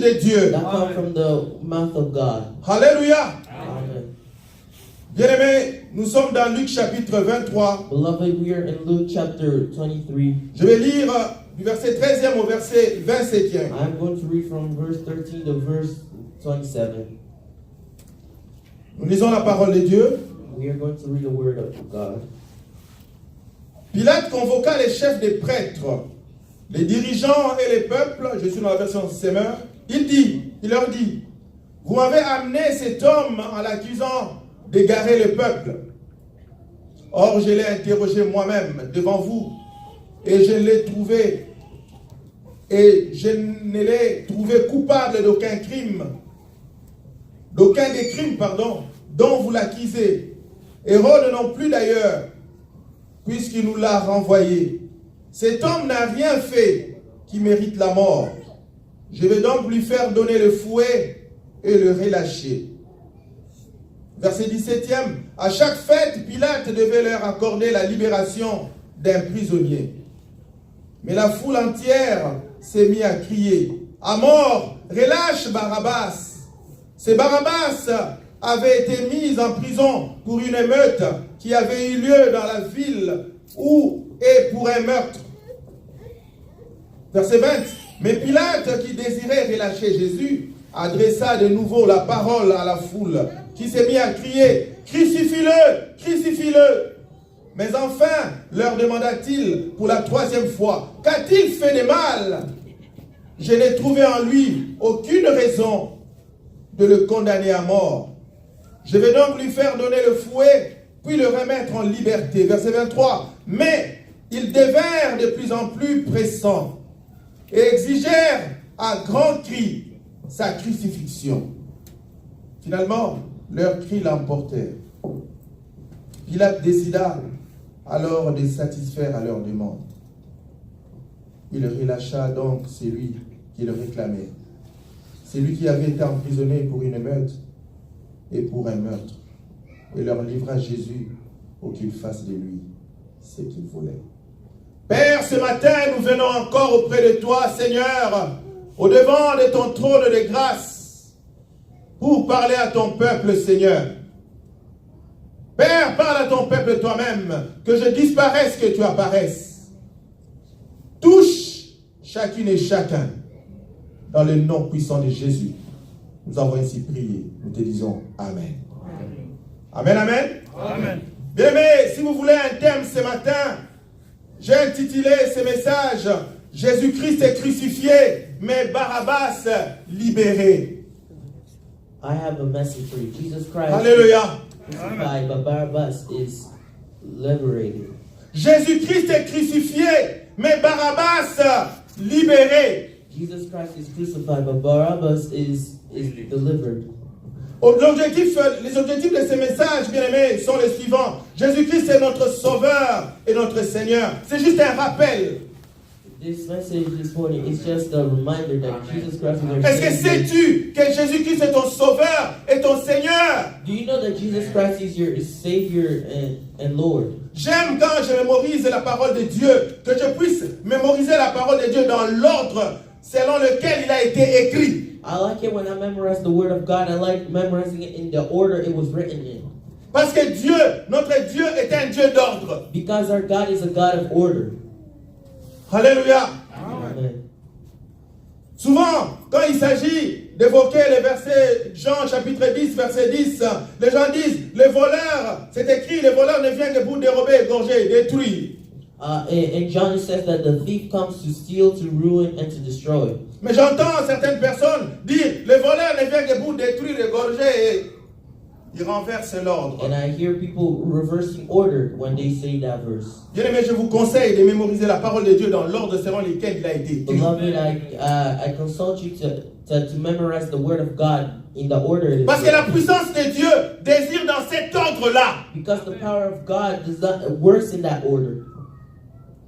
de Dieu. that come from the mouth of God. Alléluia. Amen. Bien-aimés, nous sommes dans Luc chapitre 23. Beloved, we are in Luke chapter 23. Je vais lire du verset 13e au verset 27e. I'm going to read from verse 13 to verse 27. Nous lisons la parole de Dieu. We are going to read the word of God. Pilate convoqua les chefs des prêtres, les dirigeants et les peuples. Je suis dans la version Semeur. Il leur dit, vous m'avez amené cet homme en l'accusant d'égarer le peuple. Or, je l'ai interrogé moi-même devant vous, et je ne l'ai trouvé, coupable d'aucun des crimes, dont vous l'accusez. Hérode non plus d'ailleurs, puisqu'il nous l'a renvoyé. Cet homme n'a rien fait qui mérite la mort. Je vais donc lui faire donner le fouet et le relâcher. Verset 17e. À chaque fête, Pilate devait leur accorder la libération d'un prisonnier. Mais la foule entière s'est mise à crier, à mort, relâche Barabbas. C'est Barabbas avait été mis en prison pour une émeute qui avait eu lieu dans la ville et pour un meurtre. Verset 20. Mais Pilate, qui désirait relâcher Jésus, adressa de nouveau la parole à la foule, qui s'est mis à crier, crucifie-le, crucifie-le. Mais enfin, leur demanda-t-il pour la 3e fois, qu'a-t-il fait de mal? Je n'ai trouvé en lui aucune raison de le condamner à mort. Je vais donc lui faire donner le fouet, puis le remettre en liberté. Verset 23. Mais ils devinrent de plus en plus pressants et exigèrent à grands cris sa crucifixion. Finalement, leurs cris l'emportèrent. Pilate décida alors de satisfaire à leur demande. Il relâcha donc celui qui le réclamait, celui qui avait été emprisonné pour une émeute et pour un meurtre, et leur livra Jésus pour qu'ils fassent de lui ce qu'ils voulaient. Père, ce matin, nous venons encore auprès de toi, Seigneur, au devant de ton trône de grâce, pour parler à ton peuple, Seigneur. Père, parle à ton peuple toi-même, que je disparaisse, que tu apparaisses. Touche chacune et chacun, dans le nom puissant de Jésus. Nous avons ainsi prié. Nous te disons Amen. Amen, amen. Amen. Bien aimé, si vous voulez un thème ce matin, j'ai intitulé ce message « Jésus-Christ est crucifié, mais Barabbas libéré ». I have a message for you. Jesus Christ Alléluia. is crucified, but Barabbas is liberated. Jésus-Christ est crucifié, mais Barabbas libéré. Jesus Christ is crucified, but Barabbas is delivered. Les objectifs de ce message, bien-aimés, sont les suivants. Jésus-Christ est notre Sauveur et notre Seigneur. C'est juste un rappel. This message this morning is just a reminder that Jesus Christ is our Est-ce que Savior. sais-tu que Jésus-Christ est ton Sauveur et ton Seigneur? Do you know that Jesus Christ is your Savior and Lord? J'aime quand je mémorise la parole de Dieu, que je puisse mémoriser la parole de Dieu dans l'ordre selon lequel il a été écrit. I like it when I memorize the Word of God. I like memorizing it in the order it was written in. Parce que Dieu, notre Dieu, est un Dieu d'ordre. Because our God is a God of order. Alléluia. Amen. Souvent, quand il s'agit d'évoquer les versets, Jean chapitre 10, verset 10, les gens disent, les voleurs, c'est écrit, les voleurs ne viennent que pour dérober, égorger, détruire. And John says that the thief comes to steal, to ruin, and to destroy. Mais j'entends certaines personnes dire, les voleurs ne viennent que pour détruire, égorger, et ils renversent l'ordre. And I hear people reversing order when they say that verse. Bien-aimé, je vous conseille de mémoriser la parole de Dieu dans l'ordre selon lequel il a été écrit. Beloved, I consult you to memorize the Word of God in the order it is Parce que la written. puissance de Dieu désire dans cet ordre-là. Because the power of God does not works in that order.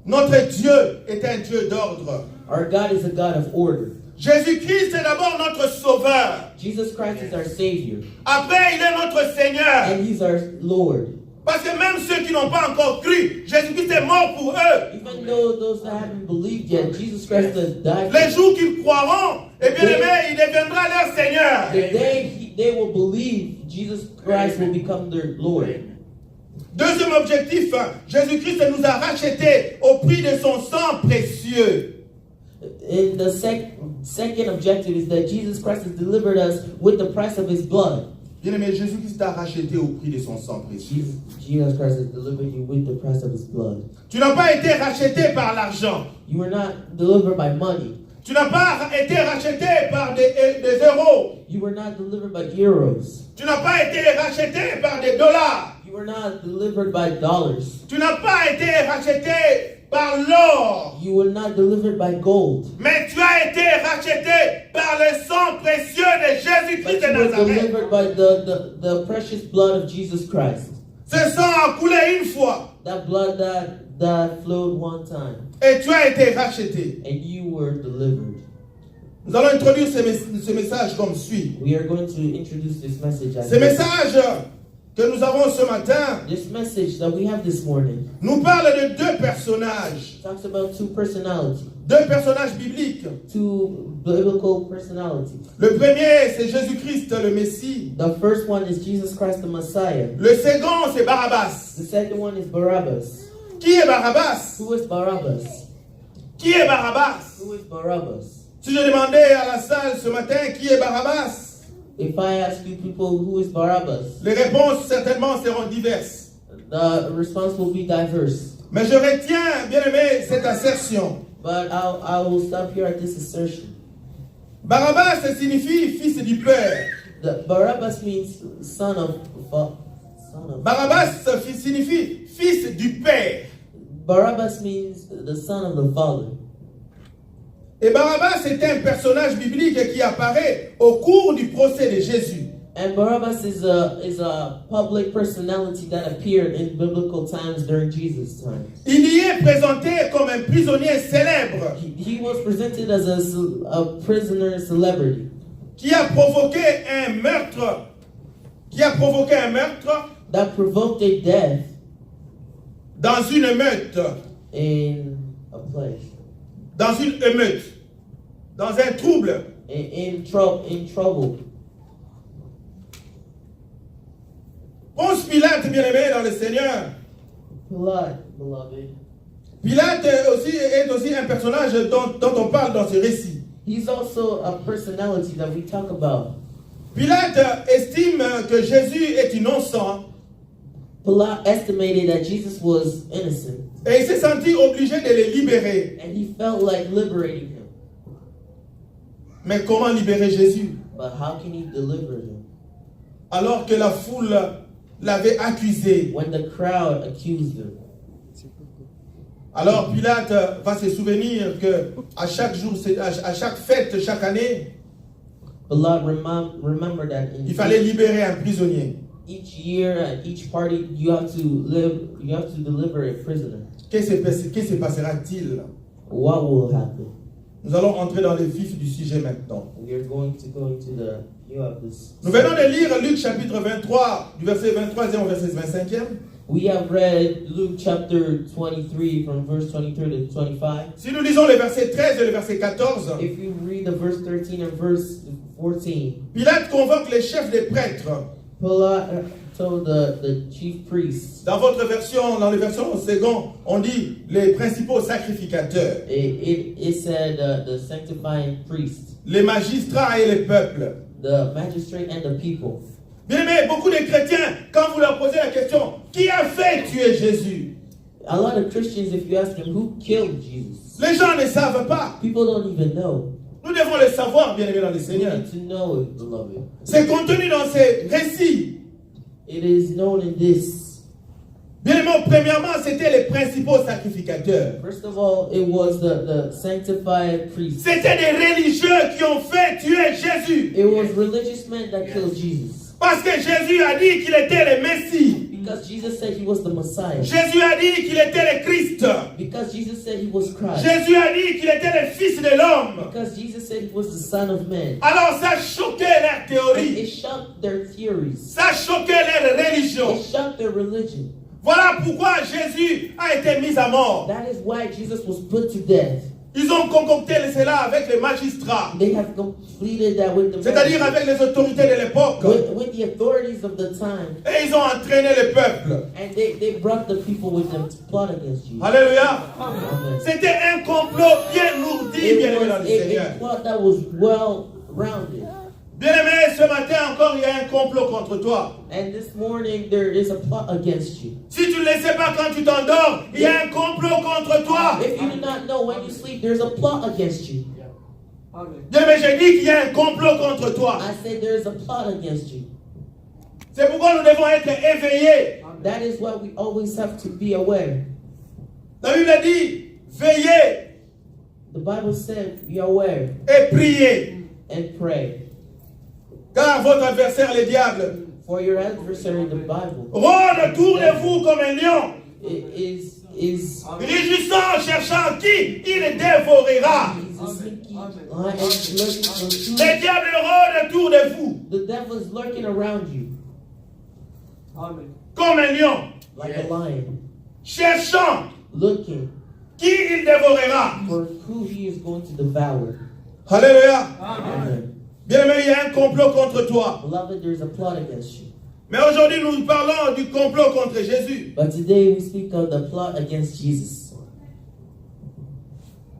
Notre Dieu est un Dieu d'ordre. Our God is a God of order. Jésus-Christ est d'abord notre Sauveur. Jesus Christ is our Savior. Après, il est notre Seigneur. And He's our Lord. Parce que même ceux qui n'ont pas encore cru, Jésus-Christ est mort pour eux. Even though those that haven't believed yet, Jesus Christ has died for Les them. jours qu'ils croiront, et bien aimé, ils deviendra leur Seigneur. the day they will believe Jesus Christ will become their Lord. Deuxième objectif, Jésus-Christ nous a rachetés au prix de son sang précieux. And the second objective is that Jesus Christ has delivered us with the price of his blood. Bien-aimé, Jésus-Christ t'a racheté au prix de son sang précieux. Jesus Christ has delivered you with the price of his blood. Tu n'as pas été racheté par l'argent. You were not delivered by money. Tu n'as pas été racheté par des euros. You were not delivered by euros. Tu n'as pas été racheté par des dollars. You were not delivered by dollars. Tu n'as pas été racheté par l'or. You were not delivered by gold. Mais tu as été racheté par le sang précieux de Jésus-Christ But de you were Nazareth. delivered by the precious blood of Jesus Christ. Ce sang a coulé une fois That blood that flowed one time. et tu as été racheté. And you were delivered. Nous allons introduire ce message comme suit. We are going to introduce this message as Ce message que nous avons ce matin this message that we have this morning nous parle de deux personnages. talks about two personalities. Deux personnages bibliques. Two biblical personalities. Le premier, c'est Jésus-Christ, le Messie. The first one is Jesus Christ the Messiah. Le second, c'est Barabbas. The second one is Barabbas. Qui est Barabbas? Who is Barabbas? Qui est Barabbas? Who is Barabbas? Si je demandais à la salle ce matin qui est Barabbas, If I ask you people who is Barabbas, les réponses certainement seront diverses. the response will be diverse. Mais je retiens, bien aimé, cette assertion. But I will stop here at this assertion. Barabbas signifie fils du Père. The Barabbas means son of. Barabbas signifie fils du Père. Barabbas means the son of the Father. Et Barabbas est un personnage biblique qui apparaît au cours du procès de Jésus. And Barabbas is a public personality that appeared in biblical times during Jesus' time. Il y est présenté comme un prisonnier célèbre He was presented as a prisoner celebrity qui a provoqué un meurtre, that provoked a death dans une émeute, in a place, dans une émeute, dans un trouble. in trouble. Ponce Pilate, bien-aimé dans le Seigneur. Pilate, beloved. Pilate est aussi un personnage dont on parle dans ce récit. He's also a personality that we talk about. Pilate estime que Jésus est innocent Pilate estimated that Jesus was innocent, et il s'est senti obligé de le libérer. and he felt like liberating him. Mais comment libérer Jésus But how can he deliver him alors que la foule l'avait accusé? when the crowd accused him? Alors Pilate va se souvenir que à chaque jour, à chaque fête, chaque année, Pilate remember that il fallait libérer un prisonnier. each year at each party you have to deliver a prisoner. Que se passera-t-il? What will happen? Nous allons entrer dans le vif du sujet maintenant. We are going to go into the you have this. Nous venons de lire Luc chapitre 23, du verset 23 au verset 25e. We have read Luke chapter 23 from verse 23 to 25. Si nous lisons le verset 13 et le verset 14, If you read the verse 13 and verse 14, Pilate convoque les chefs des prêtres. Pilate told the chief priests, Dans votre version, dans les versions secondes, on dit les principaux sacrificateurs, it said the sanctifying priests, les magistrats et les peuples. the magistrate and the people. Bien aimé, beaucoup de chrétiens, quand vous leur posez la question, qui a fait tuer Jésus? A lot of Christians, if you ask them who killed Jesus, Les gens ne savent pas. people don't even know. Nous devons le savoir, bien aimé dans le We Seigneur. need to know it, beloved. C'est contenu dans ces récits. It is known in this. Bien aimé, premièrement, c'était les principaux sacrificateurs. First of all, it was the sanctified priests. C'était des religieux qui ont fait tuer Jésus. It was religious men that killed Jesus. Parce que Jésus a dit qu'il était le Messie. Because Jesus said he was the Messiah. Jésus a dit qu'il était le Christ. Because Jesus said he was Christ. Jésus a dit qu'il était le Fils de l'homme. Because Jesus said he was the Son of Man. Alors ça choquait leur It théorie. shocked their theories. Ça choquait leur religion. It shocked their religion. Voilà pourquoi Jésus a été mis à mort. That is why Jesus was put to death. Ils ont concocté cela avec les magistrats, They have completed that with the c'est-à-dire avec les autorités de l'époque. with the authorities of the time. Et ils ont entraîné le peuple. And they brought the people with them to plot against you. Alléluia. Amen. C'était un complot bien ourdi, bien It aimé dans was le Seigneur. a plot that was well rounded. Bien aimé, ce matin encore, il y a un complot contre toi. And this morning there is a plot against you. Si tu ne le sais pas quand tu t'endors, il y a un complot contre toi. If you do not know when you sleep, there's a plot against you. Bien aimé, j'ai dit qu'il y a un complot contre toi. I said there is a plot against you. C'est pourquoi nous devons être éveillés. That is why we always have to be aware. La Bible dit, veillez The Bible said, be aware et priez. and pray. Car votre adversaire, le diable, For your adversary, the Bible, rôde autour de vous comme un lion, is rugissant, cherchant qui il dévorera. he's a sneaky lion lurking for food. Le diable rôde autour de vous The devil is lurking around you comme un lion, like a lion, cherchant looking qui il dévorera. for who he is going to devour. Alléluia. Amen. Bien aimé, il y a un complot contre toi. Beloved, there's a plot against you. Mais aujourd'hui, nous parlons du complot contre Jésus. But today we speak of the plot against Jesus.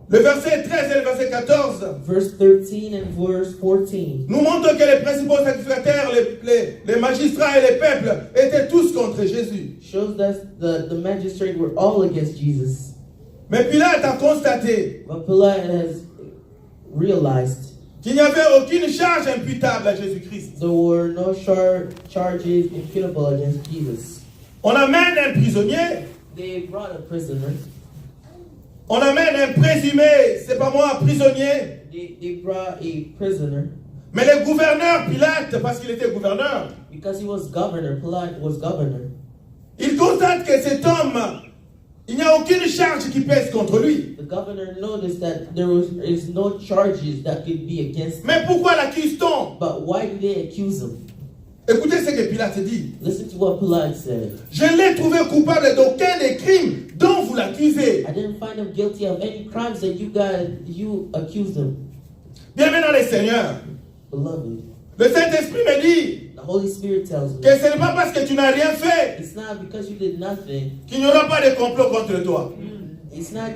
Le verset 13 et le verset 14 Verse 13 and verse 14 nous montrent que les principaux sacrificateurs, les magistrats et les peuples étaient tous contre Jésus. shows that the magistrate were all against Jesus. Mais Pilate a constaté But Pilate has realized qu'il n'y avait aucune charge imputable à Jésus-Christ. there were no charges imputable against Jesus. On amène un prisonnier, They brought a prisoner. on amène un présumé, c'est pas moi, prisonnier. They brought a prisoner Mais le gouverneur Pilate, parce qu'il était gouverneur, because he was governor. Pilate was governor. il constate que cet homme, il n'y a aucune charge qui pèse contre lui. The governor noticed that is no charges that could be against him. Mais pourquoi l'accuse-t-on? But why do they accuse him? Écoutez ce que Pilate dit. Listen to what Pilate said. Je l'ai trouvé coupable d'aucun des crimes dont vous l'accusez. I didn't find him guilty of any crimes that you accused him. Bien-aimé dans le Seigneur, Beloved, le Saint-Esprit me dit the Holy Spirit tells me que ce n'est pas parce que tu n'as rien fait it's not because you did nothing. qu'il n'y aura pas de complot contre toi. It's not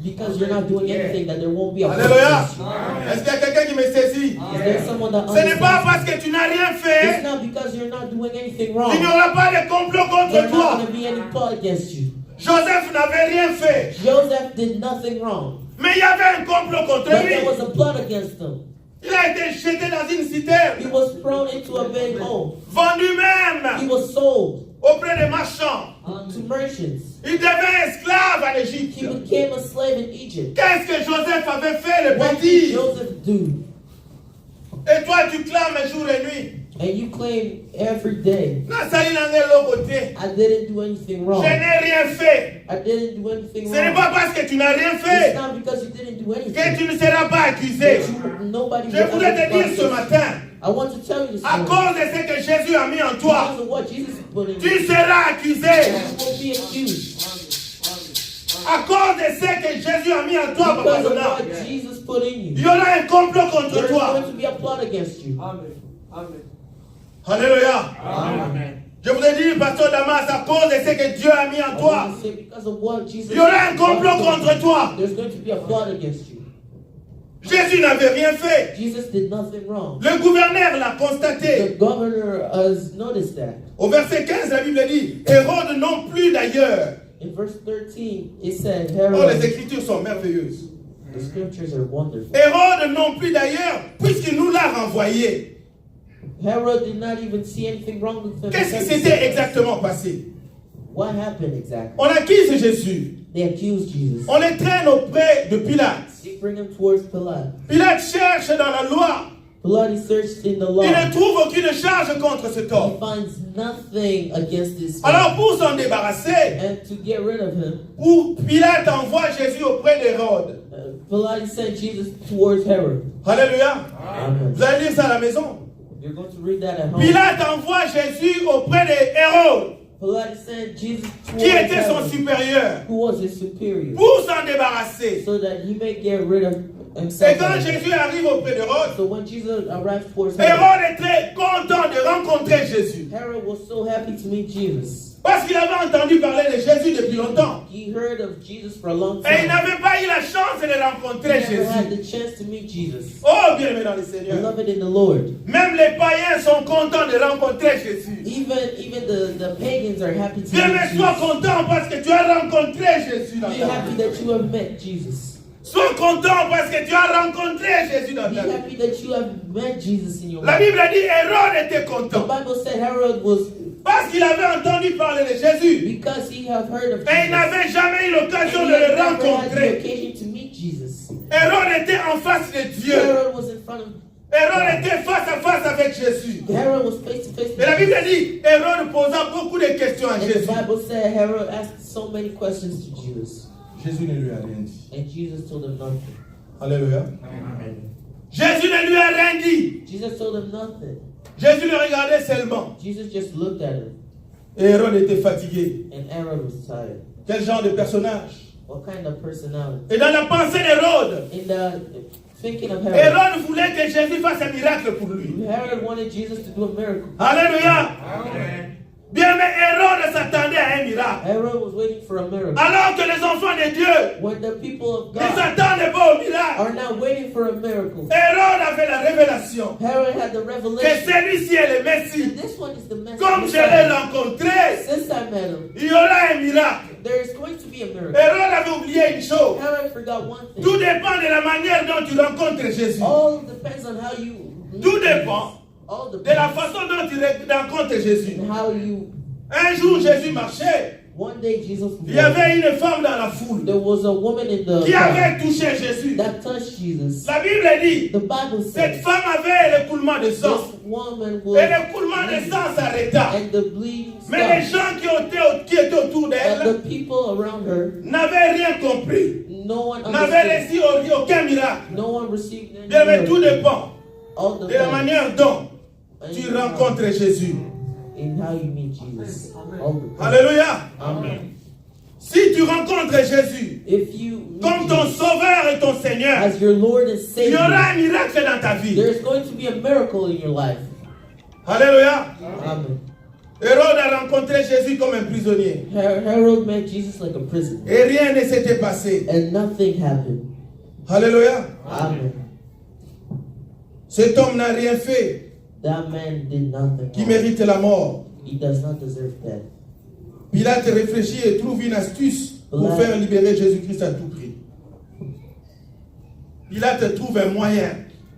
because you're not doing anything that there won't be a plot Alléluia. against you. Est-ce qu'il y a quelqu'un qui me saisit? Is there someone that Ce n'est pas understands? parce que tu n'as rien It's fait not because you're not doing anything qu'il wrong. n'y aura pas de complot contre There's not toi. going to be any plot against you. Joseph n'avait rien fait, Joseph did nothing wrong. mais il y avait un complot contre But lui. there was a plot against him. Il a été jeté dans une He citerne, was thrown into a big hole. vendu He même was sold auprès des marchands. to merchants. Il devint esclave en He Égypte. became a slave in Egypt. Qu'est-ce que Joseph avait fait, le What did petit? Joseph do? Et toi, tu clames jour et nuit. And you claim every day, Nasali n'angé l'autre côté. I didn't do anything wrong. Je n'ai rien fait. I didn't do anything Ce n'est wrong. pas parce que tu n'as rien It's fait not because you didn't do que anything. tu ne seras pas accusé. Nobody Je will voulais te ever dire ce accuse you. matin, I want to tell you this à morning. cause de ce que Jésus a mis en toi, Because of what Jesus put in you, tu seras accusé. you will be accused. À cause de ce que Jésus a mis en toi, Papa Because of Jonah, what Jesus put in il you, y aura un complot contre there's toi. going to be a plot against you. Alléluia. Amen. Je voudrais dire, Pasteur Damas, à cause de ce que Dieu a mis en I toi, want to say because of what Jesus il y aura un complot contre toi. there's going to be a plot against you. Jésus n'avait rien fait. Jesus did nothing wrong. Le gouverneur l'a The constaté. governor has noticed that. Au verset 15, la Bible dit, Hérode non plus d'ailleurs. In verse 13, it said, Oh, les Herod, Écritures sont merveilleuses. the scriptures are wonderful. Hérode non plus d'ailleurs, puisqu'il nous l'a renvoyé. Herod did not even see anything wrong with him. Qu'est-ce qui s'était exactement passé? What happened exactly? On accuse Jésus. They accused Jesus. On le traîne auprès de Pilate. They bring him towards Pilate. Pilate cherche dans la loi. Pilate is searched in the law. Il ne trouve aucune charge contre cet He homme. finds nothing against this man. Alors pour s'en débarrasser, And to get rid of him, Pilate envoie Jésus auprès d'Hérode. Pilate sent Jesus towards Herod. Alléluia. Amen. Vous allez lire ça à la maison. You're going to read that at home. Pilate envoie Jésus auprès d'Hérode. Pilate sent Jesus qui towards était son Herod, supérieur, who was his superior, pour s'en débarrasser. so that he may get rid of Et himself. quand Jésus arrive auprès d'Hérode, So when Jesus arrived towards Herod, Hérode est très content de rencontrer Jésus. Herod was so happy to meet Jesus. Parce qu'il avait entendu parler de Jésus depuis longtemps. He heard of Jesus for a long Et il time. n'avait pas eu la chance de He rencontrer never had Jésus. the chance to meet Jesus. Oh, bien-aimé dans le Seigneur. Beloved in the Lord. Même les païens sont contents de rencontrer Jésus. Even the pagans are happy to Bien-aimé, meet sois Jesus. content parce que tu as rencontré Jésus dans Be ta happy vie. that you have met Jesus. Sois content parce que tu as rencontré Jésus dans Be ta vie. happy that you have met Jesus in your La life. Bible dit Hérode était The content Bible said Herod was, parce qu'il avait entendu parler de Jésus. because he have heard of Et il Jesus. n'avait jamais eu l'occasion And de he le had never had the rencontrer. occasion to meet Jesus. Hérode était en face de Dieu. Herod was in front of Hérode était face à face avec Jésus. Herod was face to face Et la with Bible Jesus. dit, Hérode posa beaucoup de questions à And the Jésus. Bible said Herod asked so many questions to Jesus. Jésus ne lui a rien dit. And Jesus told him nothing. Alléluia. Jésus ne lui a rien dit. Jesus told him nothing. Jésus le regardait seulement. Jesus just looked at him. Et Hérode était fatigué. And Herod was tired. Quel genre de personnage? What kind of personality? Et dans la pensée d'Hérode, In the thinking of Herod, Hérode voulait que Jésus fasse un miracle pour lui. Herod wanted Jesus to do a miracle. Alléluia. Bien, mais Hérode s'attendait à un miracle. Herod was waiting for a miracle. Alors que les enfants de Dieu When the people of ne God s'attendaient pas au miracle. are now waiting for a miracle, Hérode avait la révélation Herod had the que revelation. celui-ci est le Messie. And this one is the message. Comme je l'ai rencontré, Since I met him, il y aura un miracle. there is going to be a miracle. Hérode avait oublié une chose. Herod forgot one Tout thing. dépend de la manière dont tu rencontres Jésus. All depends on how you meet Tout Jesus. dépend All de la depends façon dont tu rencontres Jésus. on how you. Un jour, Jésus marchait. One day Jesus Il y walked. avait une femme dans la foule There was a woman in the qui crowd avait touché Jésus. that touched Jesus. La Bible dit, The Bible cette says femme avait l'écoulement de sang. this woman Et was l'écoulement de sang s'arrêta. and the bleeding Mais les stopped. gens qui étaient autour And d'elle the people around her, n'avaient rien compris. no one N'avaient understood. reçu aucun miracle. No one received any Bien, mais tout miracle. dépend All de la depends manière dont tu rencontres Jésus. in how you meet Jesus. All depends. Alléluia. Amen. Si tu rencontres Jésus If you meet comme ton Jesus sauveur et ton Seigneur, as your Lord and il y aura Savior, un miracle dans ta vie. there's going to be a miracle in your life. Alléluia. Amen. Hérode a rencontré Jésus comme un prisonnier. Herod met Jesus like a prisoner, Et rien ne s'était passé. and nothing happened. Alléluia. Amen. Cet homme n'a rien fait That man did nothing qui wrong. mérite la mort. He does not deserve death. Pilate réfléchit et trouve une astuce pour Pilate. faire libérer Jésus-Christ à tout prix. Pilate trouve un moyen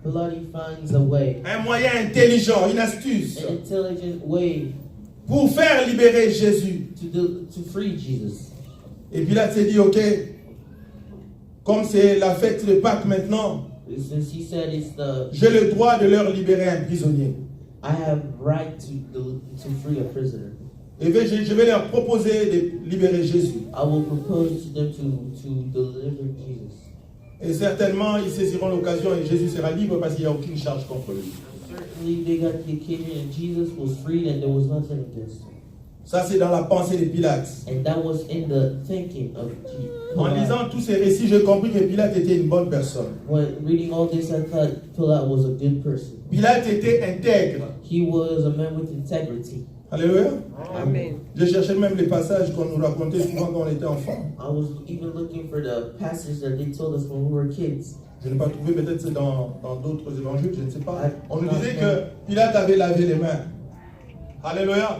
Pilate finds a way, intelligent, une astuce an intelligent way pour faire libérer Jésus. to free Jesus. Et Pilate s'est dit, ok, comme c'est la fête de Pâques maintenant, Since he said it's the, j'ai le droit de leur libérer un prisonnier. I have right to free a prisoner. Et je vais leur proposer de libérer Jésus. I will propose to them to deliver Jesus. Et certainement, ils saisiront l'occasion et Jésus sera libre parce qu'il n'y a aucune charge contre lui. Certainly they got the occasion and Jesus was freed and there was nothing against him. Ça, c'est dans la pensée de Pilate. And that was in the thinking of En Pilate. lisant tous ces récits, j'ai compris que Pilate était une bonne personne. When reading all this, I thought Pilate was a good person. Pilate était intègre. He was a man with integrity. Alléluia. Amen. Je cherchais même les passages qu'on nous racontait souvent quand on était enfant. I was even looking for the passage that they told us when we were kids. Je n'ai pas trouvé, peut-être c'est dans d'autres évangiles, je ne sais pas. On nous disait que Pilate avait lavé les mains. Alléluia.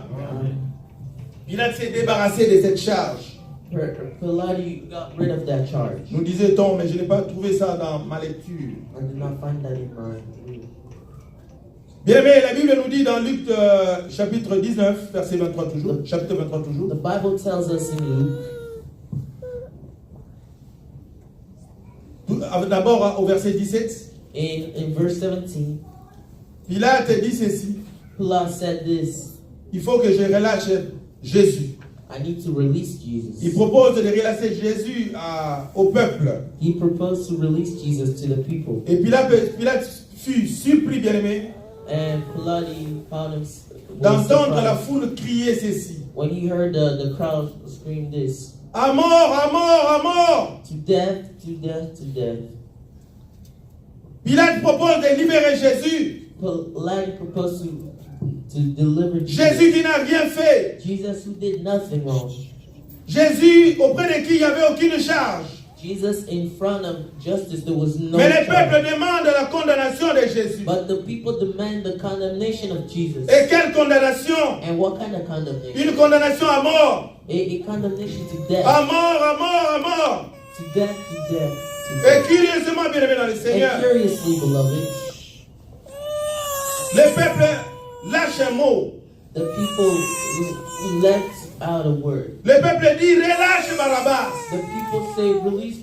Pilate s'est débarrassé de cette charge. Pilate got rid of that charge. Nous disait-on, mais je n'ai pas trouvé ça dans ma lecture. I did not find that in my reading. Bien, mais la Bible nous dit dans Luc chapitre 19, verset 23 toujours, chapitre 23 toujours. The Bible tells us in Luke, D'abord au verset 17, in verse 17, Pilate dit ceci, Pilate said this, il faut que je relâche Jésus. I need to release Il Jesus. propose de relâcher Jésus au peuple. He proposed to release Jesus to the people. Et Pilate fut surpris, bien-aimé, And Pilate found him d'entendre la foule crier ceci. when he heard the crowd scream this. À mort, à mort, à mort. To death, to death, to death. Pilate propose de libérer Jésus. Pilate proposed to deliver Jésus qui n'a rien fait. Jesus who did nothing wrong. Jésus auprès de qui il n'y avait aucune charge. Jesus in front of justice, there was no Mais le charge. peuple demande la condamnation de Jésus. But the people demand the condemnation of Jesus. Et quelle condamnation? And what kind of condemnation? Une condamnation à mort. A condemnation to death. À mort, à mort, à mort. To death, to death, to Et death. curieusement, bien aimé dans le Seigneur, And curiously, beloved, le peuple lâche un mot. the people let out a word. Le peuple dit relâche Barabbas. The people say, release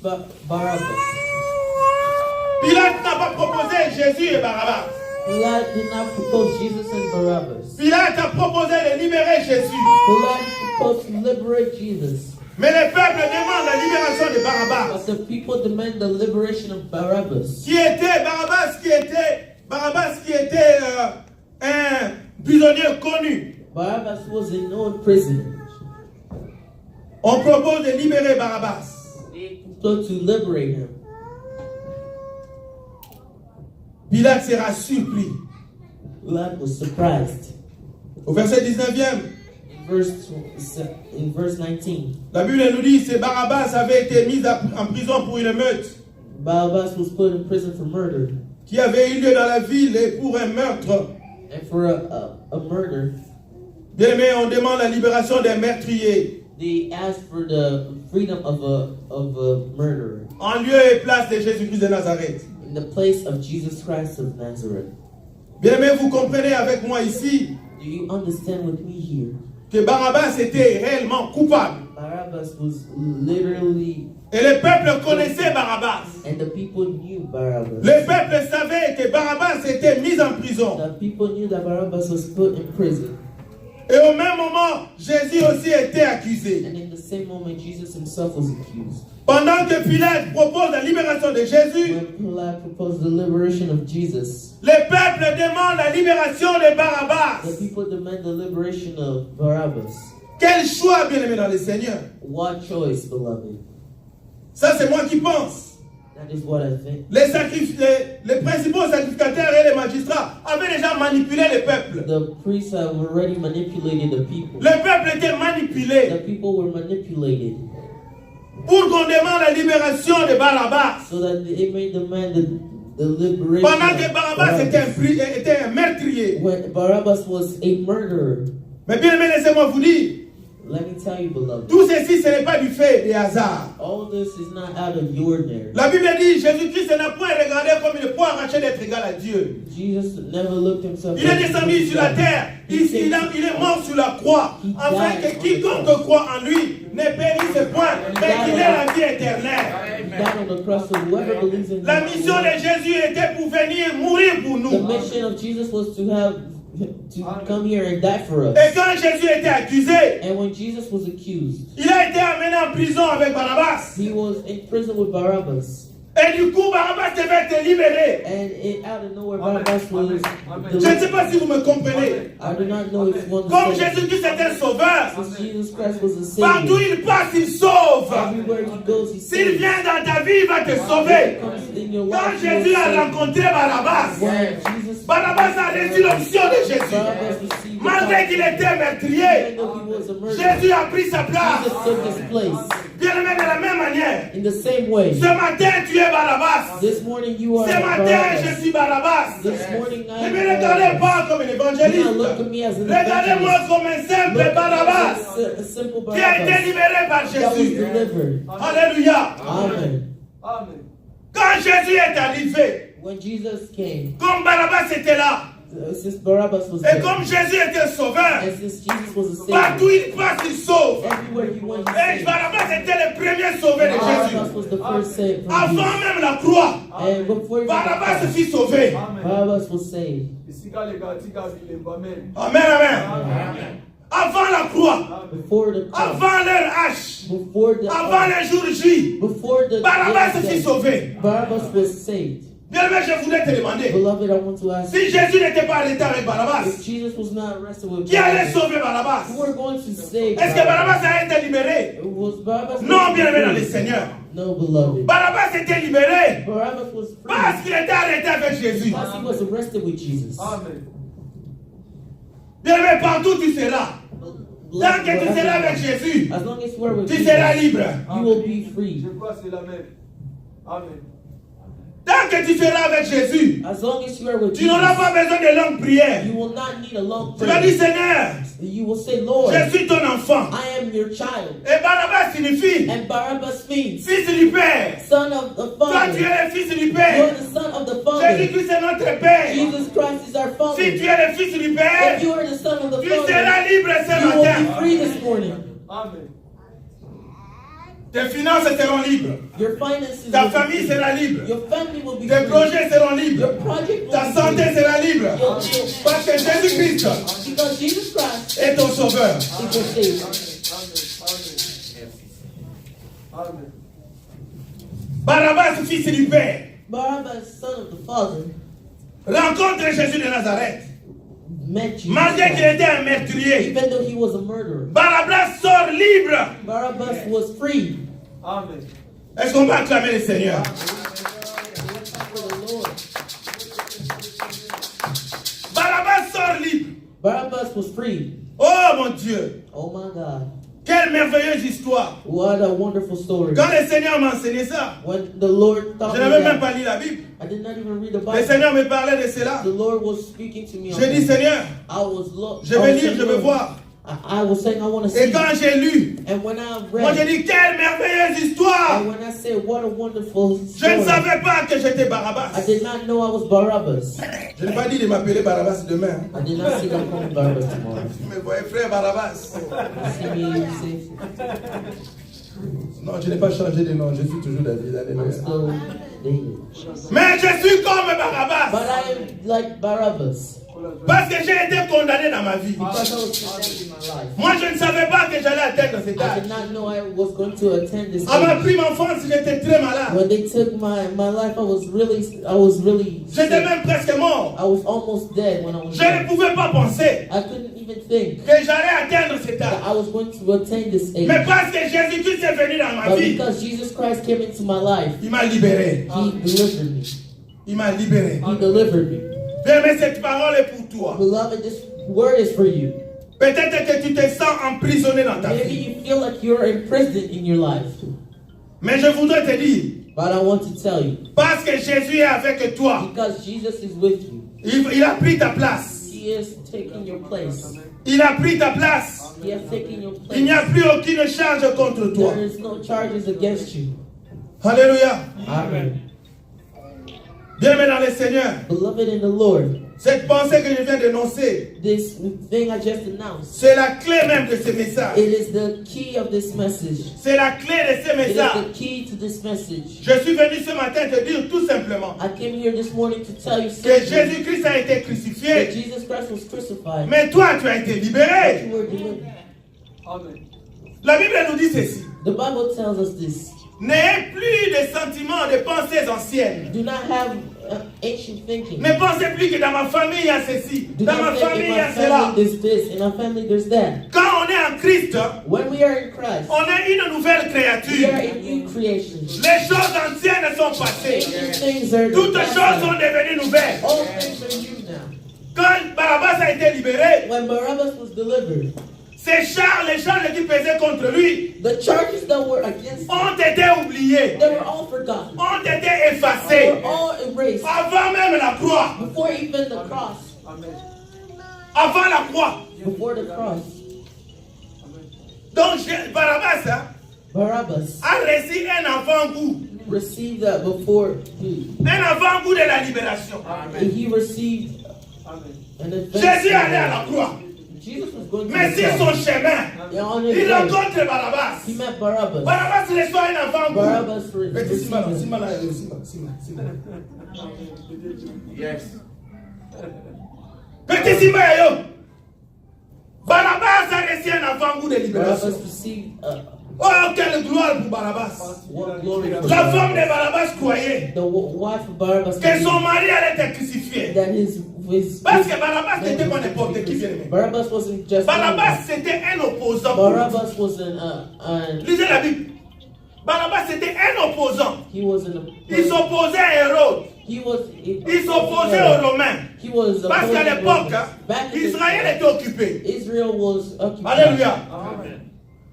Barabbas. Pilate n'a pas proposé Jésus et Barabbas. Pilate did not propose Jesus and Barabbas. Pilate a proposé de libérer Jésus. Pilate proposed to liberate Jesus. Mais le peuple demande la libération de Barabbas. But the people demand the liberation of Barabbas. Qui était Barabbas qui était un prisonnier connu. Barabbas was a known prisoner. On propose de libérer Barabbas. They proposed to liberate him. Pilate sera surpris. Pilate was surprised. Au verset 19e, In verse 19, la Bible nous dit que Barabbas avait été mis en prison pour une meute Barabbas was put in prison for murder. qui avait eu lieu dans la ville et pour un meurtre. And for a murder, Bien aimé, on demande la libération des meurtriers they asked for the freedom of a murderer en lieu et place de Jésus-Christ de Nazareth. in the place of Jesus Christ of Nazareth. Bien aimé, vous comprenez avec moi ici Do you understand with me here? que Barabbas était réellement coupable. Barabbas was literally, Et le peuple connaissait Barabbas. and the people knew Barabbas. Le peuple savait que Barabbas était mis en prison. The people knew that Barabbas was put in prison. Et au même moment, Jésus aussi était accusé. And in the same moment, Jesus himself was accused. Pendant que Pilate propose la libération de Jésus, When Pilate proposed the liberation of Jesus, le peuple demande la libération de Barabbas. the people demand the liberation of Barabbas. Quel choix, bien aimé dans le Seigneur. What choice, beloved? Ça, c'est moi qui pense. That is what I think. Les principaux sacrificateurs et les magistrats avaient déjà manipulé le peuple. The priests have already manipulated the people. Le peuple était manipulé The people were manipulated pour qu'on demande la libération de Barabbas. so that they may demand the liberation Pendant que of Barabbas était un meurtrier. When Barabbas was a murderer. Mais bien aimé, laissez-moi vous dire, Let me tell you, beloved, tout ceci, ce n'est pas du fait des hasards. all this is not out of the ordinary. La Bible dit, Jésus-Christ n'a point regardé comme il peut arracher d'être égal à Dieu. Jesus never looked himself. Il est descendu sur la terre. Il est mort sur la croix. Afin que quiconque croit en lui ne périsse point, mais qu'il ait la vie éternelle. He died on the cross, so whoever believes in La him. mission de Jésus était pour venir mourir pour The nous. mission of Jesus was to come here and die for us. Et quand Jésus était accusé, And when Jesus was accused, il a été amené en prison avec Barabbas. he was in prison with Barabbas. Et du coup, Barabbas devait être libéré. And out of nowhere, Barabbas was Je ne sais delivered. pas si vous me comprenez. I do not know if one Comme Jésus-Christ est un sauveur, Since Jesus Christ was a partout savior, il passe, il sauve. everywhere he goes, he S'il saves. vient dans ta vie, il va te sauver. Comes in your Quand life, he Jésus will a save. rencontré Barabbas, When Jesus Barabbas a reçu l'option de Jésus. Barabbas received the Malgré qu'il était meurtrier, even though he was a murderer, Jésus a pris sa place. Jesus took his place. Bien aimé, de la même manière, In the same way, ce matin tu es Barabbas. this morning you are Ce matin Barabbas. je suis Barabbas. This morning I Ne am me regardez Barabbas. pas comme un Do not évangéliste. look at me as an Regardez-moi evangelist. comme un simple Look Barabbas at a simple qui a été Barabbas libéré par that was Jésus. delivered. Alléluia. Amen. Quand Jésus est arrivé, When Jesus came, comme Barabbas était là, since Barabbas was et there, comme Jésus était sauveur, and since Jesus was a partout savior, il passe, il sauve. everywhere he went, he Et saved. Barabbas était le premier sauvé de Barabbas Jésus. was the first saved from Avant Jesus. même la croix, And before he Barabbas was fut sauvé. Barabbas was saved. Amen, amen. Avant la croix, Before the cross, avant leur hache, before the avant le jour J, before the Barabbas day, fut sauvé. Barabbas was saved. Bien-aimé, je voulais te demander, Beloved, I want to ask you, si Jésus n'était pas arrêté avec Barabbas, if Jesus was not arrested with qui allait Barabbas, sauver Barabbas? who were going to save Est-ce que Barabbas? Barabbas a été libéré? Was Barabbas Non, going to bien-aimé dans be le free? Seigneur. No, beloved. Barabbas était libéré Barabbas was free parce qu'il était arrêté avec Jésus. because he was arrested with Jesus. Bien-aimé, partout tu seras. Tant Beloved, que tu seras wherever avec you Jésus, are, as long as you are with tu seras Jesus, libre. you will be free. Je crois que c'est la même. Amen. Tant que tu seras avec Jésus, As long as you are with tu n'auras Jesus, pas besoin de longues prières. you will not need a long Tu vas dire, prayer. Seigneur, You will say, Lord, je suis ton enfant. I am your child. Et Barabbas signifie And Barabbas means fils du Père. son of the Toi, tu Father. es le fils du You're Père. the son of the Father. Jésus-Christ est notre Père. Jesus Christ is our Father. Si tu es le fils du Père, If you are the son of the tu Father, seras libre ce you will be matin. free this morning. Amen. Tes finances seront libres. Your finances Ta will be famille free. sera libre. Your family will be Tes free. projets seront Your libres. project will Ta be santé free. sera libre. Parce que Jésus-Christ Because Jesus Christ est ton sauveur. is your Savior. Amen. Amen. Barabbas, fils du Père, Barabbas, son of the Father, rencontre Jésus de Nazareth. met Jesus Malgré qu'il Christ. était un meurtrier, Even though he was a murderer, Barabbas sort libre. Barabbas was free. Amen. Est-ce qu'on va acclamer le Seigneur? For the Lord. Barabbas sort libre. Barabbas was free. Oh mon Dieu, Oh my God. quelle merveilleuse histoire. What a wonderful story. Quand le Seigneur m'a enseigné ça, When the Lord taught je me n'avais même that, pas lu la Bible. I did not even read the Le Bible. Seigneur me parlait de cela. The Lord was speaking to me on J'ai dit, that. Seigneur, I was je vais lire, je vais voir. I was saying I want to Et see. quand j'ai lu, And when I moi j'ai read, dit, quelle merveilleuse histoire. and when I said what a wonderful Je ne story, savais pas que j'étais I Barabbas. did not know I was Barabbas. Je n'ai pas dit de m'appeler Barabbas demain. I did not see them calling Barabbas tomorrow. Tu me voyais frère Barabbas. You see me, you say, Non, je n'ai pas changé de nom, je suis toujours David. I'm Alléluia. still David. Mais je suis comme Barabbas. But I am like Barabbas Parce que j'ai été condamné dans ma vie. because I was condemned in my life. Moi, je ne savais pas que j'allais atteindre cet I âge. did not know I was going to attend this À ma age. prime enfance, j'étais très malade. When they took my life, I was really J'étais sick. même presque mort. I was almost dead when I was Je ne young. pouvais pas penser I couldn't even think que j'allais atteindre cet that âge. I was going to attain this age. Mais parce que Jésus-Christ est venu dans ma But vie, because Jesus Christ came into my life, il m'a libéré. He delivered me. Il m'a libéré. He delivered me. Bien, mais cette parole est pour toi. Beloved, this word is for you. Peut-être que tu te sens emprisonné dans ta Maybe vie. you feel like you're imprisoned in your life. Mais je voudrais te dire, But I want to tell you, parce que Jésus est avec toi, because Jesus is with you, il a pris ta place. He is taking your place. Il a pris ta place. He has taken your Il n'y a place. plus aucune charge contre toi. There is no charges against you. Alléluia. Amen. Bien-aimé dans le Seigneur, Beloved in the Lord, cette pensée que je viens d'énoncer, this thing I just announced, c'est la clé même de ce message. it is the key of this message. C'est la clé de ce It is message. the key to this message. Je suis venu ce matin te dire tout simplement I came here this morning to tell you que simply Jésus-Christ a été that crucifié, Jesus Christ was crucified. mais toi tu as été libéré. You were delivered. Amen. La Bible nous dit ceci. The Bible tells us this. N'ayez plus de sentiments, de pensées anciennes. Do not have ancient thinking. Ne pensez plus que dans ma famille il y a ceci, Do dans ma not think famille in il y a my cela. family there's this, in our family there's that. Quand on est en Christ, When we are in Christ, on est une nouvelle we créature. are a new creation. Les choses anciennes sont passées. Ancient things are Toutes past choses now. sont devenues nouvelles. All things are new now. Quand Barabbas a été libéré, When Barabbas was delivered, les charges qui pesaient contre lui the charges that were against him, ont été oubliées, they were all forgotten. ont été They effacées were all erased avant même la croix. before even the cross. Amen. Avant la croix. Before the cross, Donc Barabbas Barabbas a reçu un avant-goût. received that before he Un avant-goût de la libération. he received Amen. an Jésus allait à la advance. croix. Jesus was going to Mais the sur son cross. chemin, And on his il way, rencontre Barabbas. he met Barabbas. Barabbas reçoit un avant-goût. Barabbas Petit received Simba, it. Simba, Simba. Yes. Petit Simba, yo. Barabbas a reçu un avant-goût de Barabbas libération. received Oh, quelle gloire pour Barabbas. What glory for La femme de Barabbas. Barabbas croyait The wife of Barabbas que son believed mari allait être crucifié. that his Parce que Barabbas n'était pas n'importe qui, bien aimé. Barabbas wasn't just Barabbas, c'était un opposant. pour lui. Barabbas was an Lisez la Bible. Barabbas, c'était un opposant. he was an Il s'opposait à Hérode. he was Il s'opposait aux Romains. he was Parce qu'à opposing l'époque, Romans. Back in Israël the était occupé. Israel was occupied. Alléluia. Amen.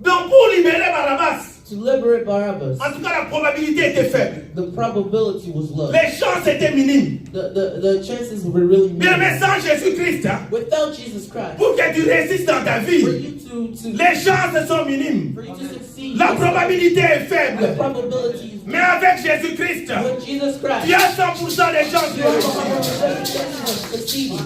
Donc pour libérer Barabbas, To liberate Barabbas, en tout cas la probabilité était faible. the probability was low. Les chances étaient minimes. The chances were really Bien, mais minimal. sans Jésus-Christ, hein, Without Jesus Christ, pour que tu réussisses dans ta for vie, you to les chances sont minimes. for you to succeed, La probabilité est the faible. probability is Mais avec Jésus-Christ, with Jesus tu Christ. as 100% de chances de You have réussir. 100% of succeeding.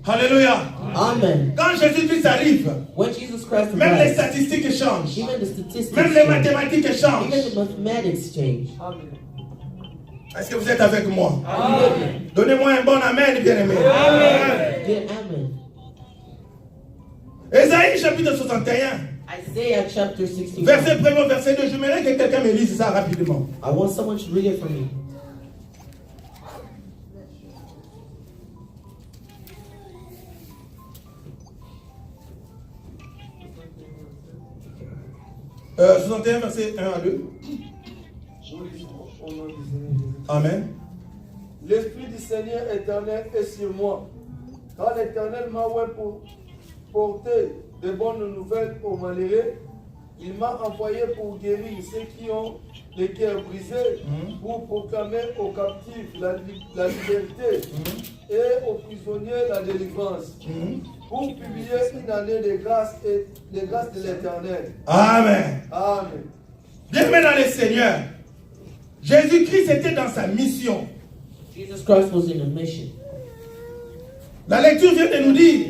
Alléluia. Amen. Quand Jésus-Christ arrive, When Jesus Christ même les arrives, statistiques changent. even the statistics Même les change. mathématiques changent. Even the mathematics change. Amen. Est-ce que vous êtes avec moi? Amen. Donnez-moi un bon amen, bien-aimé. Yeah, amen. Ésaïe chapitre 61, Isaiah chapter 61. verset 1er, verset 2. Je voudrais que quelqu'un me lise ça rapidement. I want someone to read it for me. Euh, 61, verset 1 à 2. Au nom du Seigneur Jésus. Amen. L'Esprit du Seigneur éternel est sur moi. Car l'Éternel m'a oint pour porter de bonnes nouvelles aux malheureux. Il m'a envoyé pour guérir ceux qui ont les cœurs brisés, pour proclamer aux captifs la liberté et aux prisonniers la délivrance, pour publier une année de grâce et de grâce de l'Éternel. Amen. Amen. Bien-aimé dans le Seigneur, Jésus-Christ était dans sa mission. Jesus Christ was in a mission. La lecture vient de nous dire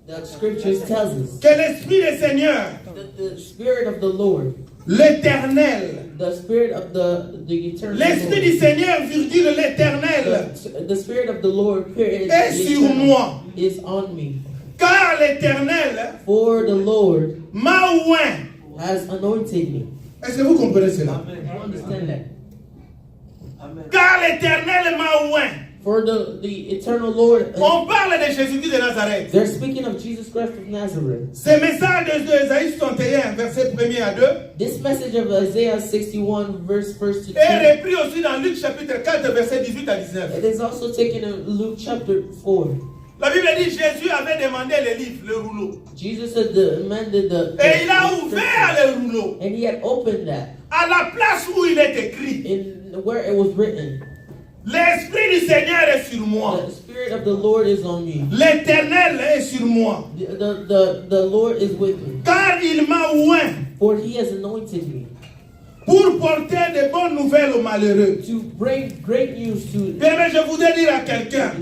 The scriptures tells us que l'Esprit du Seigneur, that the Spirit of the Lord, l'Éternel, the Spirit of the eternal l'Esprit du Seigneur, virgule l'Éternel, the Spirit of the Lord period, est the sur eternal, moi. is on me. Car l'Éternel For the Lord m'a oint. has anointed me. Est-ce que vous comprenez cela? You understand that? Amen. Car l'Éternel m'a oint. For the eternal Lord, On parle de Jésus-Christ de Nazareth. they're speaking of Jesus Christ of Nazareth. Ce message de Isaïe 61, verset 1er à 2, This message of Isaiah 61, verse 1 to 10, est repris aussi dans Luc chapitre 4, verset 18 à 19. it is also taken in Luke chapter 4. La Bible dit Jésus avait demandé le livre, le rouleau. Jesus had demanded Et il a ouvert le rouleau and he had opened that à la place où il est écrit. in where it was written. L'Esprit du Seigneur est sur moi. The Spirit of the Lord is on me. L'Éternel est sur moi. The Lord is with me. Car il m'a oint For he has anointed me pour porter de bonnes nouvelles aux malheureux. to bring great news to. Bien, mais je voudrais dire à quelqu'un,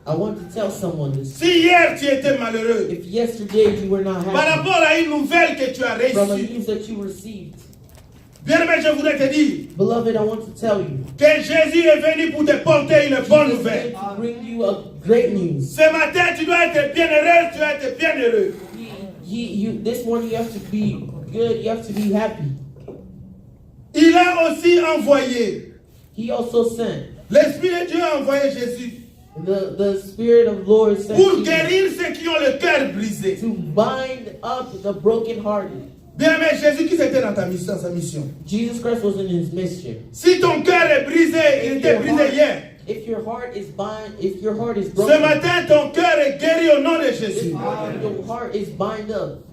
I want to tell someone this. si hier tu étais malheureux If yesterday you were not par happy rapport à une nouvelle que tu as from a reçue, news that you received, bien, mais je voudrais te dire beloved, I want to tell you. que Jésus est venu pour te porter une bonne Jesus nouvelle. came to bring you a great news. Ce matin, tu dois être bien heureux, tu dois être bien heureux. This morning you have to be good. You have to be happy. Il a aussi envoyé, He also sent l'Esprit de Dieu a envoyé Jésus the Spirit of the Lord sent pour Jesus guérir ceux qui ont le cœur brisé. to bind up the brokenhearted. Bien, mais Jésus-Christ était dans ta mission, sa mission. Jesus Christ was in his mission. Si ton cœur est brisé, il était brisé hier. If your heart is Ce broken, matin, ton cœur est guéri au nom de Jésus. your heart is bind up,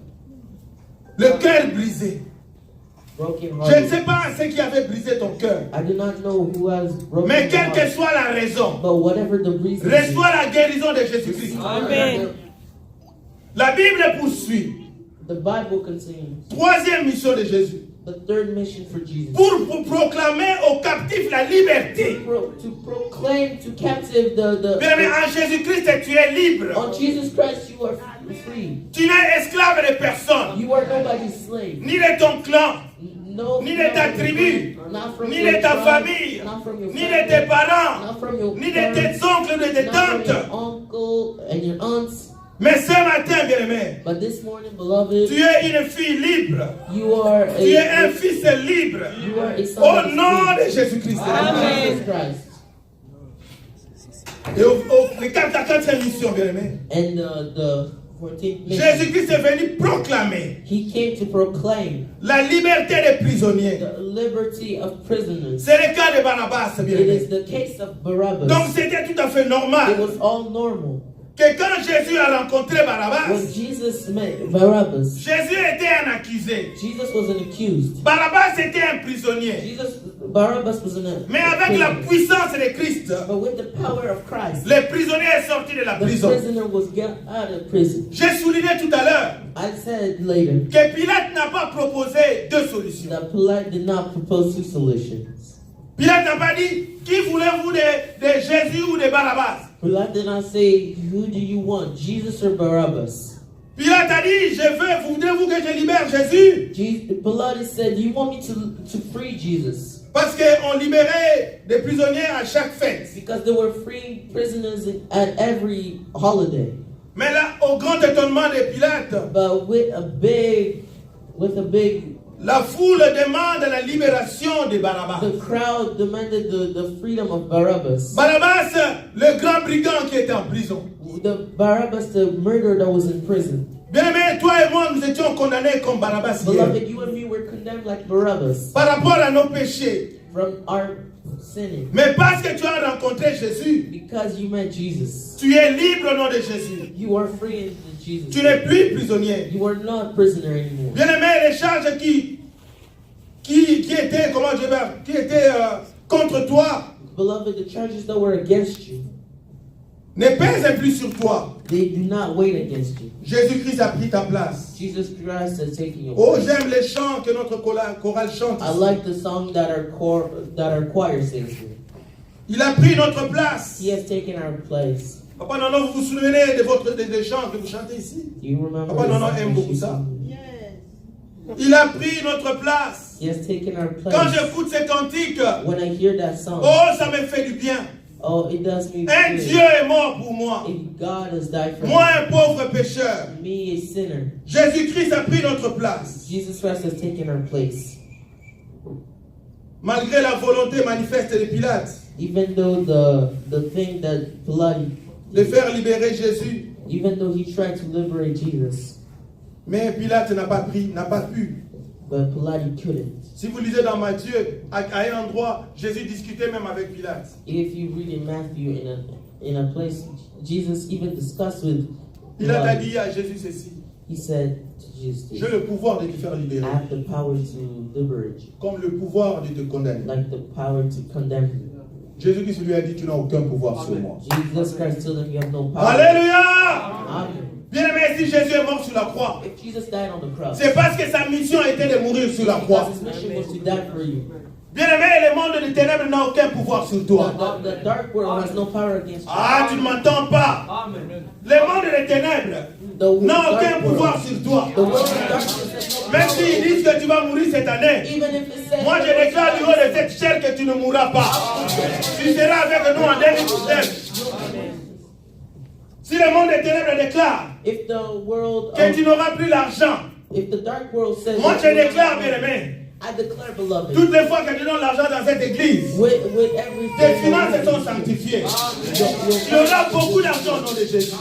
Le cœur brisé. Je ne brokenhearted. sais pas ce qui avait brisé ton cœur. I do not know who has broken Mais your quelle que heart, soit la raison, but whatever the reason is, reçois la guérison de Jésus-Christ. Amen. La Bible poursuit. The Bible continues. Troisième mission de Jésus. The third mission for Jesus. Pour proclamer aux captifs la liberté. To proclaim to captive Bien, mais en Jésus-Christ, tu es libre. on Jesus Christ you are free. Tu n'es esclave de personne. You are nobody's slave. Ni de ton clan, No, ni de ta tribu, not from ni your de ta tribe, famille, not from your ni de family, tes parents, not from your ni de parents, tes oncles, de tes not from your tantes. uncle and your aunts. Mais ce matin, bien-aimé, But this morning, beloved, tu es une fille libre. you are Tu es un a fils libre. you are a son Au of nom de Jésus-Christ. Jesus Christ. Et les 4e mission, bien-aimé. And the 14th mission, Jésus-Christ est venu proclamer he came to proclaim la liberté des prisonniers. the liberty of prisoners. C'est le cas de Barabbas, It bien-aimé. is the case of Barabbas. Donc c'était tout à fait It normal was all normal. que quand Jésus a rencontré When Barabbas, Jesus met Barabbas, Jésus était un accusé. Jesus was an accused. Barabbas était un prisonnier. Barabbas was an Mais avec la prisoner. puissance de Christ, But with the power of Christ, le prisonnier est sorti de la the prison. prisoner was get out of prison. J'ai souligné tout à l'heure I said later que Pilate n'a pas proposé deux solutions. that Pilate did not propose two solutions. Pilate n'a pas dit, qui voulez-vous de Jésus ou de Barabbas? Pilate did not say, who do you want, Jesus or Barabbas? Pilate a dit, voudrez-vous que je libère Jésus? Pilate said, do you want me to free Jesus? Parce qu'on libérait des prisonniers à chaque fête. Because they were freeing prisoners at every holiday. Mais là, au grand étonnement de Pilate, But with a big la foule demande la libération de Barabbas. the crowd demanded the freedom of Barabbas. Barabbas, le grand brigand qui était en prison. The Barabbas, the murderer that was in prison. Bien-aimé, toi et moi, nous étions condamnés comme Barabbas hier. Beloved, you and me were condemned like Barabbas Par rapport à nos péchés. from our sinning. Mais parce que tu as rencontré Jésus, Because you met Jesus, tu es libre au nom de Jésus. you are free in Jesus. Tu n'es plus prisonnier. You are not a prisoner anymore. Bien-aimé, les charges qui étaient, qui étaient contre toi Beloved, the charges that were against you, ne pèsent plus sur toi. they do not weigh against you. Jésus-Christ a pris ta place. Jesus Christ has taken your Oh, place. j'aime les chants que notre chorale chante. I like the song that our choir sings here. Il a pris notre place. He has taken our place. Papa Nono, vous vous souvenez des chants que vous chantez ici? Do you remember Papa the Nono song aime that beaucoup you ça. sing? Il a pris notre place. He has taken our Quand place. j'écoute ces cantiques, When I hear that song, oh, ça me fait du bien. oh, it does me Un good. Dieu est mort pour moi. If God has died for Moi, un pauvre pécheur. me, a sinner, Jésus-Christ a pris notre place. Jesus Christ has taken our place. Malgré la volonté manifeste de Pilate Even though the thing that Pilate, de faire libérer Jésus, even though he tried to liberate Jesus, mais Pilate n'a pas pu. but Pilate couldn't. Si vous lisez dans Matthieu, à un endroit, Jésus discutait même avec Pilate. If you read in Matthew, in a place, Jesus even discussed with Pilate a Pilate. dit à Jésus ceci: He said to Jesus, j'ai le pouvoir de te faire I libérer, have the power to liberate you, comme le pouvoir de te condamner. like the power to condemn you. Jésus-Christ lui a dit: tu n'as aucun pouvoir sur moi. Jesus Christ told him, you have no power. Alléluia! Amen. Bien-aimé, si Jésus est mort sur la croix, If Jesus died on the cross, c'est parce que sa mission était de mourir sur la croix. because his mission was to die for you. Bien-aimé, le monde des ténèbres n'a aucun pouvoir sur toi. The dark world has no power against you. Ah, tu ne m'entends pas. Le monde des ténèbres n'a aucun pouvoir sur toi. The world of darkness has no Même power. s'ils disent que tu vas mourir cette année, Even if it says, moi je déclare du haut de cette chair que tu ne mourras pas. Tu seras avec nous en 2019. Si le monde des ténèbres déclare if the world, que tu n'auras plus l'argent, if the dark world says, moi je déclaire, bien-aimé, I declare, beloved, toutes les fois que tu donnes l'argent dans cette église, with tes everything, finances sont sanctifiées. Tu auras beaucoup d'argent au nom de Jésus.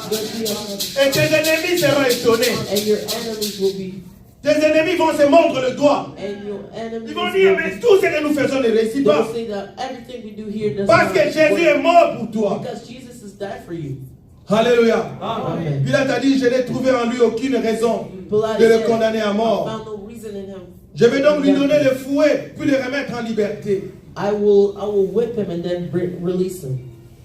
Et tes ennemis seront étonnés. and your enemies will be, Tes ennemis vont se mordre le doigt. and your enemies Ils vont dire, mais tout ce que nous faisons ne réussit they will pas. say that everything we do here does Parce que not Jésus est work, mort pour toi. because Jesus has died for you. Alléluia. Amen. Pilate a dit, je n'ai trouvé en lui aucune raison Pilate de le said, condamner à I mort. found no reason in him. Je vais donc lui donner le fouet, puis le remettre en liberté. I will whip him and then release him.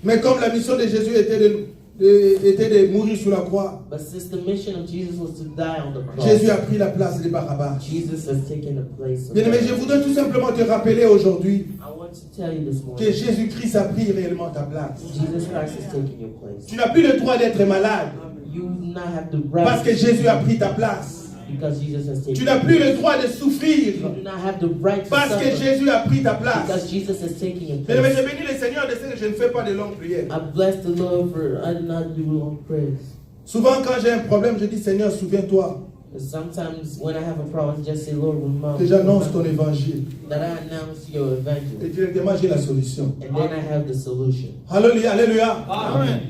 Mais comme la mission de Jésus était de mourir sur la croix, But since the mission of Jesus was to die on the cross, Jésus a pris la place de Barabbas. Jesus has taken the place of Bien-aimé, je Barabbas. voudrais tout simplement te rappeler aujourd'hui I want to tell you this que morning, Jésus-Christ a pris réellement ta place. Jesus Christ has taken your place. Tu n'as plus le droit d'être malade You do not have the parce que right Jésus a pris ta place. because Jesus has taken Tu your n'as plus place. le droit de souffrir You do not have the right to parce que suffer Jésus a pris ta place. because Jesus has taken your Bien-aimé, je place. bénis le Seigneur de ce que je ne fais pas de longues prières. I bless the Lord for I did not do long prayers. Souvent, quand j'ai un problème, je dis Seigneur, souviens-toi Sometimes when I have a problem, I just say, Lord, remember que j'annonce ton évangile. that I announce your Et evangel. directement, j'ai la solution. And then I have the solution. Alléluia, alléluia. Amen.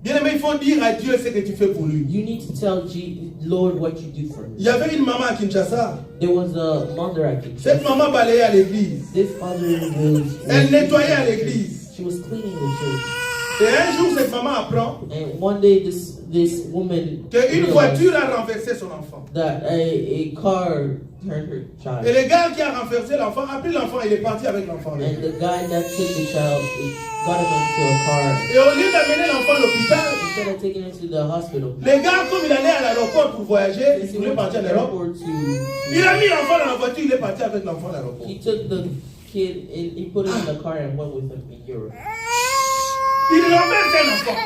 Bien aimé, il faut dire à Dieu ce que tu fais pour lui. You need to tell Lord what you do for Il him. y avait une maman à Kinshasa. There was a mother I can Cette maman balayait à l'église. This mother Elle nettoyait à l'église. she was cleaning the church. Et un jour, cette maman apprend And one day this woman qu'une realized voiture a renversé son enfant. that a car turned her Et child. le gars qui a renversé l'enfant a pris l'enfant, il est parti avec l'enfant. And the guy that took the child got him into a car. Et au lieu d'amener l'enfant à l'hôpital, Instead of taking him to the hospital, le gars, comme il allait à l'aéroport pour voyager, he il voulait went to partir à the l'aéroport. airport to. Il a mis l'enfant dans la voiture, il est parti avec l'enfant à l'aéroport. He took the kid and he put him in the car and went with him in Europe. Il renverse un enfant.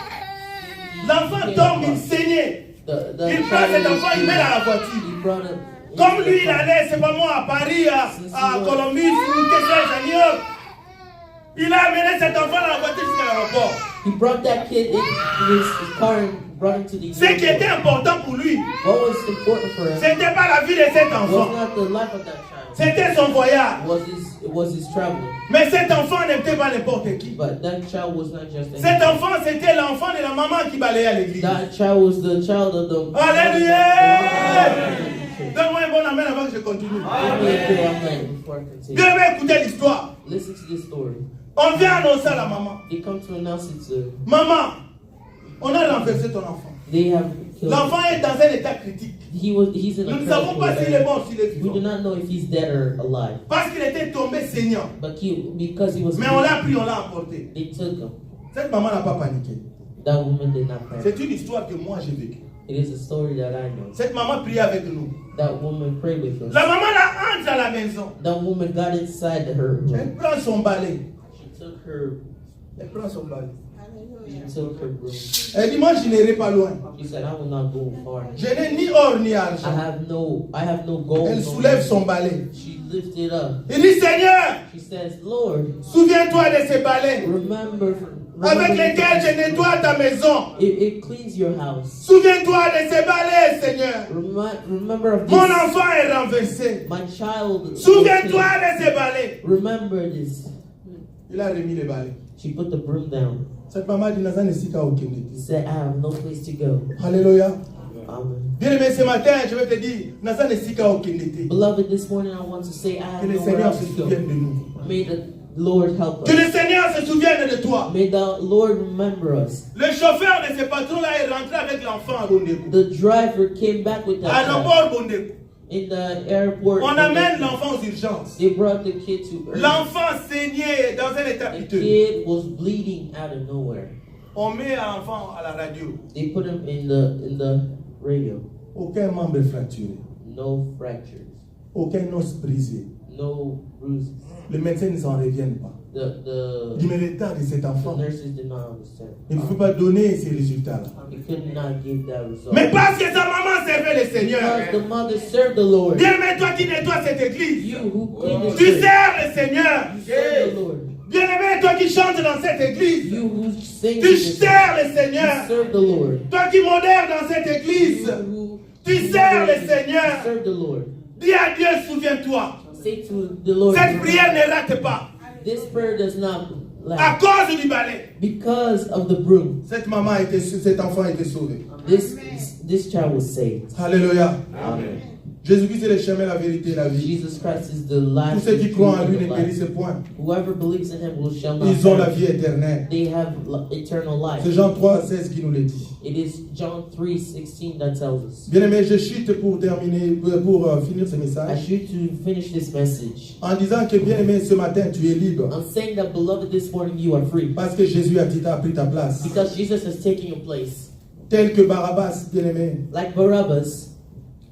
L'enfant tombe, il saignait. Il prend cet enfant, il met dans la voiture. He brought him. Comme lui, il allait, c'est pas moi, à Paris, à Colombie, ou qu'est-ce que c'est, New York. Il a amené cet enfant dans la voiture jusqu'à l'aéroport. He brought that kid in his car and brought him to the Ce qui était airport. important pour lui, What was important for him c'était pas la vie de cet was enfant. not the life of that child. C'était son voyage. It was his traveling. Mais cet enfant n'était pas n'importe qui. But that child was not just Cet enfant, c'était l'enfant de la maman qui balayait à l'église. That child was the child of the. Alléluia! Donne-moi un bon amen avant que je continue. Give me a good amen before I continue. Dieu veut écouter l'histoire. Listen to this story. On vient annoncer à la maman. They come to announce it to. Maman, on a renversé ton enfant. They have killed. L'enfant est dans un état critique. He's in a Nous ne savons pas s'il est critical mort, s'il est state. We do vivant. not know if he's dead or alive. Parce qu'il était tombé saignant. But because he was. Mais on l'a pris, on l'a emporté. They took him. Cette maman n'a pas paniqué. That woman did not panic. C'est une histoire que moi j'ai vécue. It is a story that I know. Cette maman priait avec nous. That woman prayed with us. La maman là entre à la maison. That woman got inside her Elle room. prend son balai. She took her. Elle prend son balai. She took her broom. Elle dit, moi je n'irai pas loin. She said, "I will not go far. Je n'ai ni or ni I argent. have no gold." Elle no soulève money." son balai. She lifted up. Il dit, Seigneur, She says, "Lord, souviens-toi de ces balais remember avec lesquels je nettoie ta maison. it cleans your house. Souviens-toi de ces balais, Seigneur. Remember of Mon this. enfant est renversé. My child. Souviens-toi de ces balais. Remember this." Il a remis les balais. She put the broom down. Cette maman dit, Nazan Esika Okende. She said, "I have no place to go." Alléluia. Amen. Bien aimé, ce matin, je vais te dire, Nazan Esika Okende. Beloved, this morning I want to say, I Que have le nowhere Seigneur else se to go. souvienne de nous. May the Lord help Que us. le Seigneur se souvienne de toi. May the Lord remember us. Le chauffeur de ce patron-là est rentré avec l'enfant à Bondeko. The driver came back with that À child. l'aéroport Bondeko. In the airport. On amène l'enfant aux urgences. They brought the kid to Earth. L'enfant saignait dans un état The piteux. kid was bleeding out of nowhere. On met l'enfant à la radio. They put him in the radio. Aucun membre fracturé. No fractures. Aucun os brisé. No bruises. Les médecins ne s'en reviennent pas. The Dis, mais l'état de cet enfant, nurses did not understand. il ne faut pas donner ces résultats-là. He could not give that result. Mais parce que sa maman servait le Seigneur. Because the mother served the Lord. Bien aimé, toi qui nettoies cette église, You who clean this tu church, sers le Seigneur. serve the Lord. Bien aimé, toi qui chantes dans cette église, You who sing in tu this church, sers le you Seigneur. serve the Lord. Toi qui modères dans cette You église, who tu sers le Seigneur. serve the Lord. Dis à Dieu, souviens-toi. Say to the Lord, Cette prière ne rate pas. this prayer does not À lack cause du balai. because of the broom. Cet enfant a été sauvé. This child was saved. Alléluia. Amen. Jésus-Christ est le chemin, la vérité et la vie. Jesus Christ is the Tous life. ceux qui the croient en truth, lui and ne the life. périssent point. Whoever believes in him shall not Ils ont la perish. vie éternelle. They have eternal life. C'est Jean 3, 16 qui nous le dit. It is John 3:16 that tells us. Bien aimé, je chute pour terminer, pour finir ce I message. should to finish this message. En disant que bien aimé, ce matin, tu es libre. I'm saying that, beloved, this morning you are free. Parce que Jésus a pris ta place. Because Jesus has taken your place. Tel que Barabbas, bien aimé, Like Barabbas,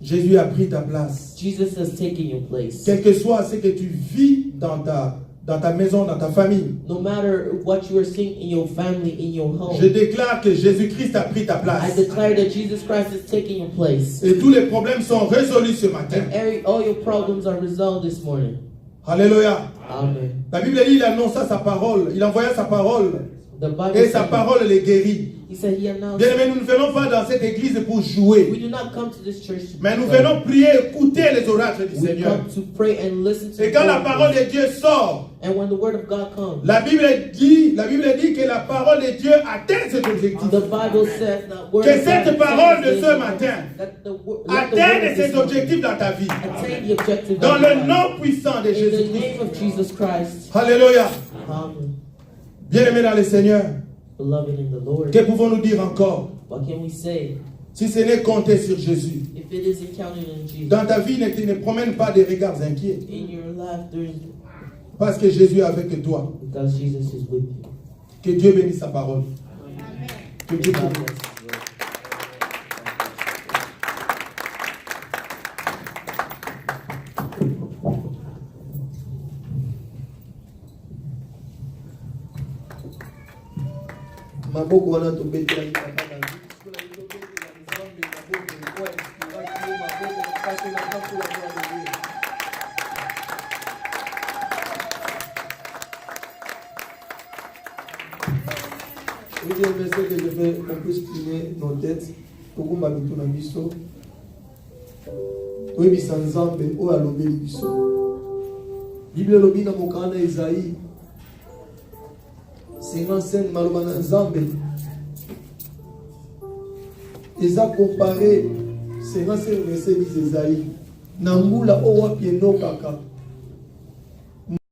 Jésus a pris ta place. Jesus has taken your place. Quel que soit ce que tu vis dans ta maison, dans ta famille, No matter what you are seeing in your family, in your home, je déclare que Jésus-Christ a pris ta I place. declare that Jesus Christ is taking your place. Et tous les problèmes sont résolus ce matin. And all your problems are resolved this morning. Alléluia. Amen. La Bible dit, il annonça sa parole, il envoya sa parole. The Bible Et sa says parole les guérit. He said he announced, Bien-aimés, nous ne venons pas dans cette église pour jouer. we do not come to this church to Mais nous play. venons prier, écouter les oracles du We Seigneur. come to pray and listen to Et the quand la word of parole God. de Dieu sort, And when the word of God comes, la Bible dit que la parole de Dieu atteint cet objectif. the Bible says that word Que of God cette atteins parole de this ce matin that the wo- let the word atteigne of ses this moment objectifs dans ta vie. attain the objective Dans of your le life. nom puissant de In the Jésus-Christ. name of Jesus Christ. Alléluia. Amen. Bien-aimés dans le Seigneur, Beloved in the Lord, que pouvons-nous dire encore? what can we say? Si ce n'est compter sur Jésus. If it isn't counted in Jesus, Dans ta vie, ne promène pas des regards inquiets. in your life, there's Parce que Jésus est avec toi. because Jesus is with you. Que Dieu bénisse sa parole. Que Dieu God bénisse. bless you. maboko wana tobetela papa na vie soki na tobetela nzambe maboko ekwa inspiraki ye maboko makasi na bakola gloire de Dieu. Oui, Dieu merci que je vais qu'on puisse tourner nos têtes tokumba bitu na biso toyebisa nzambe oyo alobeli biso. Bible elobi na mokanda na Isaïe 55 maloba na nzambe eza comparé 55 verset 10 Esaïe na mbula oyo wapi enokaka